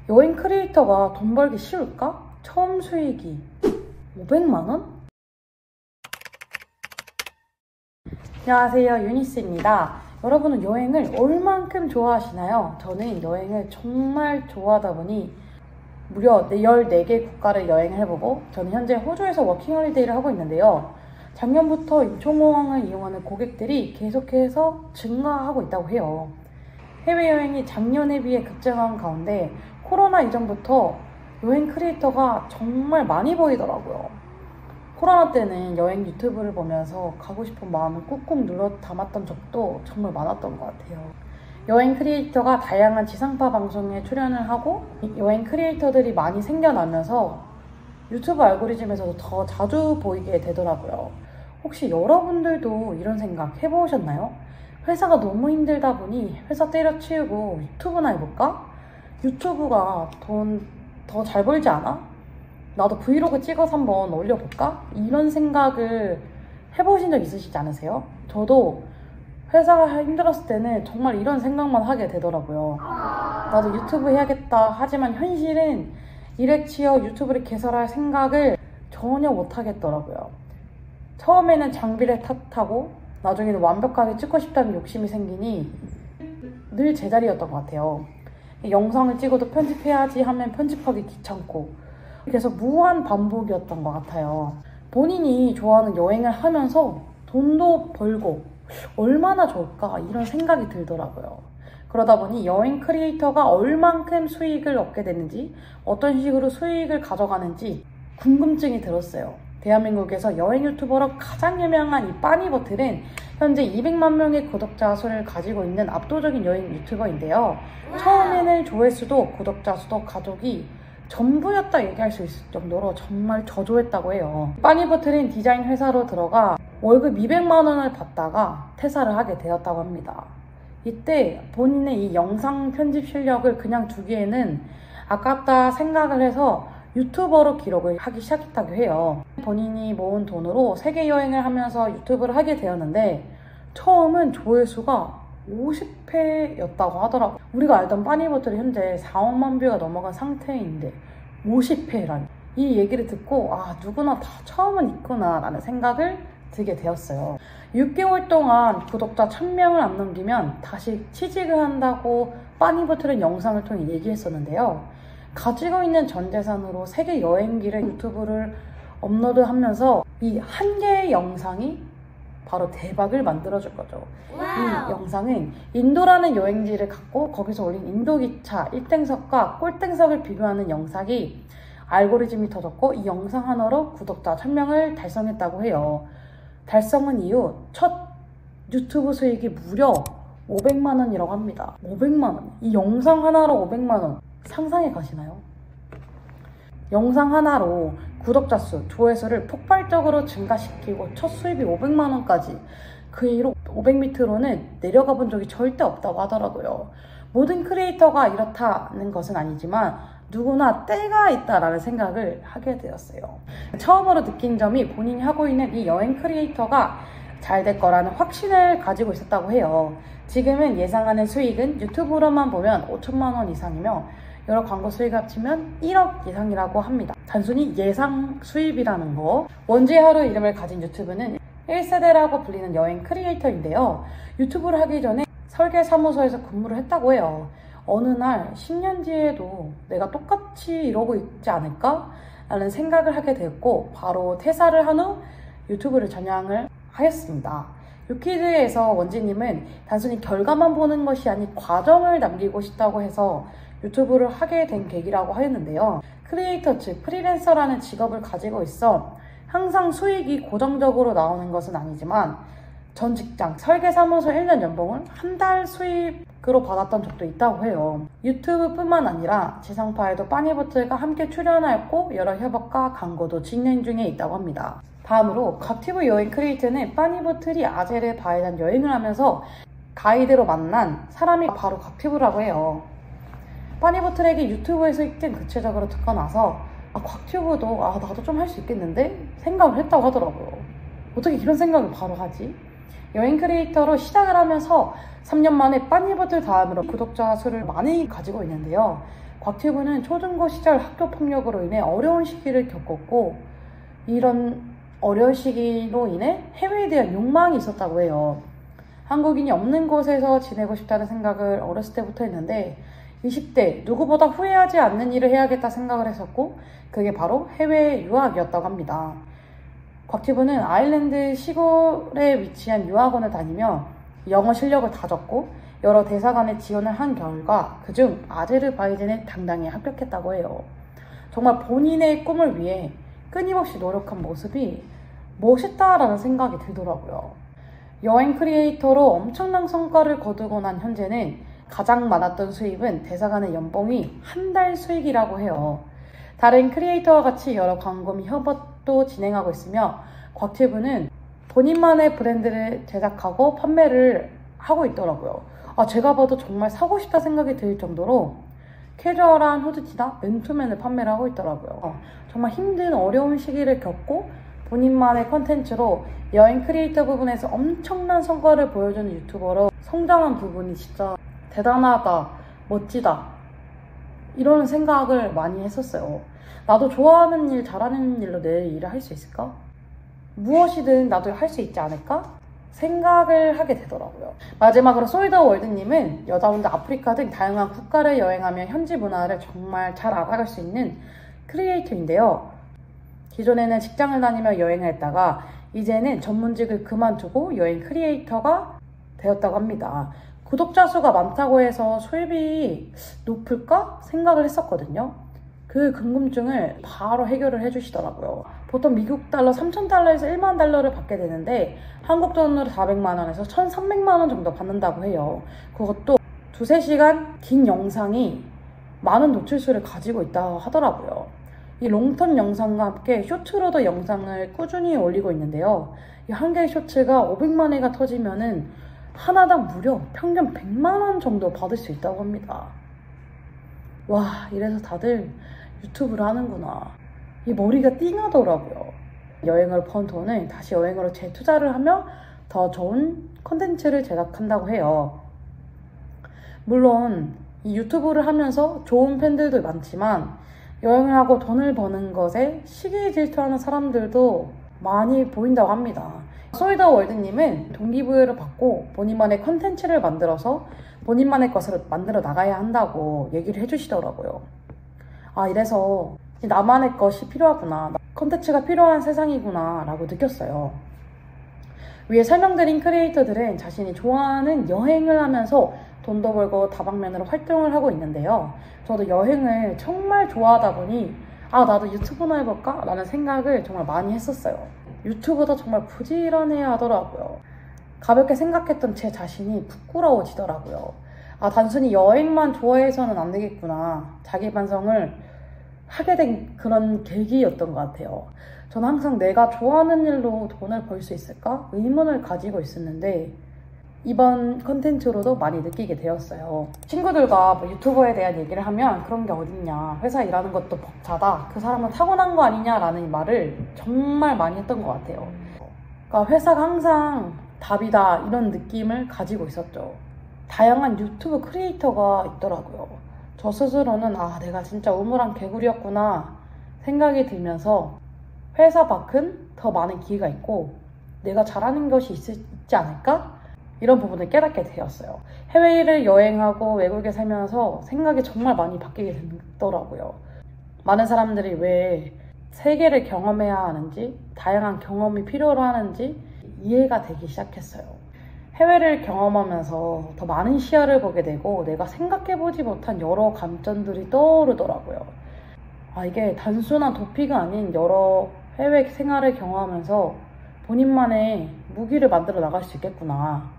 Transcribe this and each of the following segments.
여행 크리에이터가 돈 벌기 쉬울까? 처음 수익이 500만 원? 안녕하세요, 유니스입니다. 여러분은 여행을 얼만큼 좋아하시나요? 저는 여행을 정말 좋아하다 보니 무려 14개 국가를 여행을 해보고 저는 현재 호주에서 워킹홀리데이를 하고 있는데요. 작년부터 인천공항을 이용하는 고객들이 계속해서 증가하고 있다고 해요. 해외여행이 작년에 비해 급증한 가운데 코로나 이전부터 여행 크리에이터가 정말 많이 보이더라고요. 코로나 때는 여행 유튜브를 보면서 가고 싶은 마음을 꾹꾹 눌러 담았던 적도 정말 많았던 것 같아요. 여행 크리에이터가 다양한 지상파 방송에 출연을 하고 여행 크리에이터들이 많이 생겨나면서 유튜브 알고리즘에서도 더 자주 보이게 되더라고요. 혹시 여러분들도 이런 생각 해보셨나요? 회사가 너무 힘들다 보니 회사 때려치우고 유튜브나 해볼까? 유튜브가 돈 더 잘 벌지 않아? 나도 브이로그 찍어서 한번 올려볼까? 이런 생각을 해보신 적 있으시지 않으세요? 저도 회사가 힘들었을 때는 정말 이런 생각만 하게 되더라고요. 나도 유튜브 해야겠다. 하지만 현실은 일에 치여 유튜브를 개설할 생각을 전혀 못 하겠더라고요. 처음에는 장비를 탓하고 나중에는 완벽하게 찍고 싶다는 욕심이 생기니 늘 제자리였던 것 같아요. 영상을 찍어도 편집해야지 하면 편집하기 귀찮고 그래서 무한 반복이었던 것 같아요. 본인이 좋아하는 여행을 하면서 돈도 벌고 얼마나 좋을까 이런 생각이 들더라고요. 그러다 보니 여행 크리에이터가 얼만큼 수익을 얻게 되는지 어떤 식으로 수익을 가져가는지 궁금증이 들었어요. 대한민국에서 여행 유튜버로 가장 유명한 이 빠니버틀은 현재 200만 명의 구독자 수를 가지고 있는 압도적인 여행 유튜버인데요. 처음에는 조회수도 구독자 수도 가족이 전부였다 얘기할 수 있을 정도로 정말 저조했다고 해요. 빠니버틀은 디자인 회사로 들어가 월급 200만 원을 받다가 퇴사를 하게 되었다고 합니다. 이때 본인의 이 영상 편집 실력을 그냥 두기에는 아깝다 생각을 해서 유튜버로 기록을 하기 시작했다고 해요. 본인이 모은 돈으로 세계 여행을 하면서 유튜브를 하게 되었는데 처음은 조회수가 50회였다고 하더라고요. 우리가 알던 빠니버틀이 현재 4억만 뷰가 넘어간 상태인데 50회라니. 이 얘기를 듣고 누구나 다 처음은 있구나 라는 생각을 들게 되었어요. 6개월 동안 구독자 1000명을 안 넘기면 다시 취직을 한다고 빠니버틀은 영상을 통해 얘기했었는데요. 가지고 있는 전 재산으로 세계 여행기를 유튜브를 업로드하면서 이 한 개의 영상이 바로 대박을 만들어줄 거죠. 이 영상은 인도라는 여행지를 갖고 거기서 올린 인도기차 1등석과 꼴등석을 비교하는 영상이 알고리즘이 터졌고 이 영상 하나로 구독자 1000명을 달성했다고 해요. 달성한 이후 첫 유튜브 수익이 무려 500만 원이라고 합니다. 500만 원. 이 영상 하나로 500만 원. 상상해 가시나요? 영상 하나로 구독자 수, 조회수를 폭발적으로 증가시키고 첫 수입이 500만 원까지 그 이후로 500m로는 내려가 본 적이 절대 없다고 하더라고요. 모든 크리에이터가 이렇다는 것은 아니지만 누구나 때가 있다라는 생각을 하게 되었어요. 처음으로 느낀 점이 본인이 하고 있는 이 여행 크리에이터가 잘 될 거라는 확신을 가지고 있었다고 해요. 지금은 예상하는 수익은 유튜브로만 보면 5천만 원 이상이며 여러 광고 수익 합치면 1억 이상이라고 합니다. 단순히 예상 수입이라는 거. 원지하루 이름을 가진 유튜브는 1세대라고 불리는 여행 크리에이터인데요. 유튜브를 하기 전에 설계사무소에서 근무를 했다고 해요. 어느 날 10년 뒤에도 내가 똑같이 이러고 있지 않을까? 라는 생각을 하게 됐고 바로 퇴사를 한 후 유튜브를 전향을 하였습니다. 유키즈에서 원지님은 단순히 결과만 보는 것이 아닌 과정을 남기고 싶다고 해서 유튜브를 하게 된 계기라고 하였는데요. 크리에이터 즉 프리랜서라는 직업을 가지고 있어 항상 수익이 고정적으로 나오는 것은 아니지만 전 직장 설계사무소 1년 연봉을 한 달 수익으로 받았던 적도 있다고 해요. 유튜브뿐만 아니라 지상파에도 빠니버틀과 함께 출연하였고 여러 협업과 광고도 진행 중에 있다고 합니다. 다음으로 곽튜브 여행 크리에이터는 빠니버틀이 아제르 바이단 여행을 하면서 가이드로 만난 사람이 바로 곽튜브라고 해요. 빠니버틀에게 유튜브의 수익은 구체적으로 듣고 나서 곽튜브도 나도 좀 할 수 있겠는데? 생각을 했다고 하더라고요. 어떻게 이런 생각을 바로 하지? 여행 크리에이터로 시작을 하면서 3년 만에 빠니버틀 다음으로 구독자 수를 많이 가지고 있는데요. 곽튜브는 초중고 시절 학교 폭력으로 인해 어려운 시기를 겪었고 이런 어려운 시기로 인해 해외에 대한 욕망이 있었다고 해요. 한국인이 없는 곳에서 지내고 싶다는 생각을 어렸을 때부터 했는데 20대 누구보다 후회하지 않는 일을 해야겠다 생각을 했었고 그게 바로 해외 유학이었다고 합니다. 곽튜브는 아일랜드 시골에 위치한 유학원을 다니며 영어 실력을 다졌고 여러 대사관에 지원을 한 결과 그중 아제르바이잔에 당당히 합격했다고 해요. 정말 본인의 꿈을 위해 끊임없이 노력한 모습이 멋있다라는 생각이 들더라고요. 여행 크리에이터로 엄청난 성과를 거두고 난 현재는 가장 많았던 수입은 대사관의 연봉이 한 달 수익이라고 해요. 다른 크리에이터와 같이 여러 광고 및 협업도 진행하고 있으며 곽튜브는 본인만의 브랜드를 제작하고 판매를 하고 있더라고요. 제가 봐도 정말 사고 싶다 생각이 들 정도로 캐주얼한 후드티나 맨투맨을 판매를 하고 있더라고요. 정말 힘든 어려운 시기를 겪고 본인만의 컨텐츠로 여행 크리에이터 부분에서 엄청난 성과를 보여주는 유튜버로 성장한 부분이 진짜 대단하다, 멋지다 이런 생각을 많이 했었어요. 나도 좋아하는 일, 잘하는 일로 내 일을 할 수 있을까? 무엇이든 나도 할 수 있지 않을까? 생각을 하게 되더라고요. 마지막으로 소이더월드님은 여자분들 아프리카 등 다양한 국가를 여행하며 현지 문화를 정말 잘 알아갈 수 있는 크리에이터인데요. 기존에는 직장을 다니며 여행을 했다가 이제는 전문직을 그만두고 여행 크리에이터가 되었다고 합니다. 구독자 수가 많다고 해서 수입이 높을까 생각을 했었거든요. 그 궁금증을 바로 해결을 해주시더라고요. 보통 미국 달러 3,000달러에서 1만 달러를 받게 되는데 한국 돈으로 400만 원에서 1,300만 원 정도 받는다고 해요. 그것도 2-3시간 긴 영상이 많은 노출수를 가지고 있다고 하더라고요. 이 롱텀 영상과 함께 쇼츠로도 영상을 꾸준히 올리고 있는데요. 이 한 개의 쇼츠가 500만 회가 터지면은 하나당 무려 평균 100만 원 정도 받을 수 있다고 합니다. 와, 이래서 다들 유튜브를 하는구나. 이 머리가 띵하더라고요. 여행으로 번 돈을 다시 여행으로 재투자를 하며 더 좋은 콘텐츠를 제작한다고 해요. 물론 이 유튜브를 하면서 좋은 팬들도 많지만 여행을 하고 돈을 버는 것에 시기 질투하는 사람들도 많이 보인다고 합니다. 소이더월드님은 동기부여를 받고 본인만의 컨텐츠를 만들어서 본인만의 것을 만들어 나가야 한다고 얘기를 해주시더라고요. 이래서 나만의 것이 필요하구나, 컨텐츠가 필요한 세상이구나 라고 느꼈어요. 위에 설명드린 크리에이터들은 자신이 좋아하는 여행을 하면서 돈도 벌고 다방면으로 활동을 하고 있는데요. 저도 여행을 정말 좋아하다 보니 나도 유튜브나 해볼까? 라는 생각을 정말 많이 했었어요. 유튜브도 정말 부지런해야 하더라고요. 가볍게 생각했던 제 자신이 부끄러워지더라고요. 단순히 여행만 좋아해서는 안 되겠구나. 자기 반성을 하게 된 그런 계기였던 것 같아요. 저는 항상 내가 좋아하는 일로 돈을 벌 수 있을까? 의문을 가지고 있었는데 이번 컨텐츠로도 많이 느끼게 되었어요. 친구들과 유튜버에 대한 얘기를 하면 그런 게 어딨냐, 회사 일하는 것도 벅차다, 그 사람은 타고난 거 아니냐라는 말을 정말 많이 했던 것 같아요. 그러니까 회사가 항상 답이다 이런 느낌을 가지고 있었죠. 다양한 유튜브 크리에이터가 있더라고요. 저 스스로는 내가 진짜 우물한 개구리였구나 생각이 들면서 회사 밖은 더 많은 기회가 있고 내가 잘하는 것이 있지 않을까? 이런 부분을 깨닫게 되었어요. 해외를 여행하고 외국에 살면서 생각이 정말 많이 바뀌게 되더라고요. 많은 사람들이 왜 세계를 경험해야 하는지, 다양한 경험이 필요로 하는지 이해가 되기 시작했어요. 해외를 경험하면서 더 많은 시야를 보게 되고 내가 생각해보지 못한 여러 관점들이 떠오르더라고요. 이게 단순한 도피가 아닌 여러 해외 생활을 경험하면서 본인만의 무기를 만들어 나갈 수 있겠구나.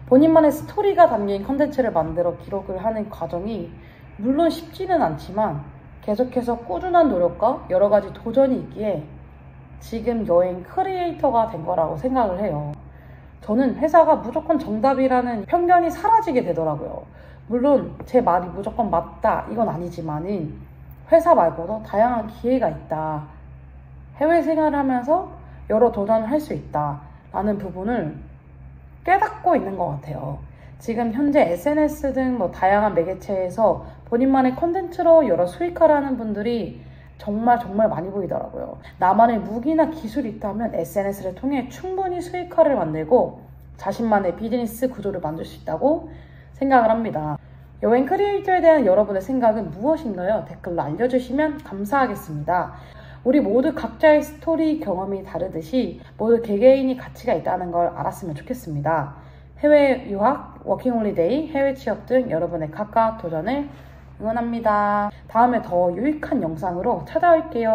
본인만의 스토리가 담긴 컨텐츠를 만들어 기록을 하는 과정이 물론 쉽지는 않지만 계속해서 꾸준한 노력과 여러 가지 도전이 있기에 지금 여행 크리에이터가 된 거라고 생각을 해요. 저는 회사가 무조건 정답이라는 편견이 사라지게 되더라고요. 물론 제 말이 무조건 맞다 이건 아니지만은 회사 말고도 다양한 기회가 있다. 해외 생활을 하면서 여러 도전을 할 수 있다 라는 부분을 깨닫고 있는 것 같아요. 지금 현재 SNS 등 다양한 매개체에서 본인만의 컨텐츠로 여러 수익화를 하는 분들이 정말 많이 보이더라고요. 나만의 무기나 기술이 있다면 SNS를 통해 충분히 수익화를 만들고 자신만의 비즈니스 구조를 만들 수 있다고 생각을 합니다. 여행 크리에이터에 대한 여러분의 생각은 무엇인가요? 댓글로 알려주시면 감사하겠습니다. 우리 모두 각자의 스토리 경험이 다르듯이 모두 개개인이 가치가 있다는 걸 알았으면 좋겠습니다. 해외 유학, 워킹홀리데이, 해외 취업 등 여러분의 각각 도전을 응원합니다. 다음에 더 유익한 영상으로 찾아올게요.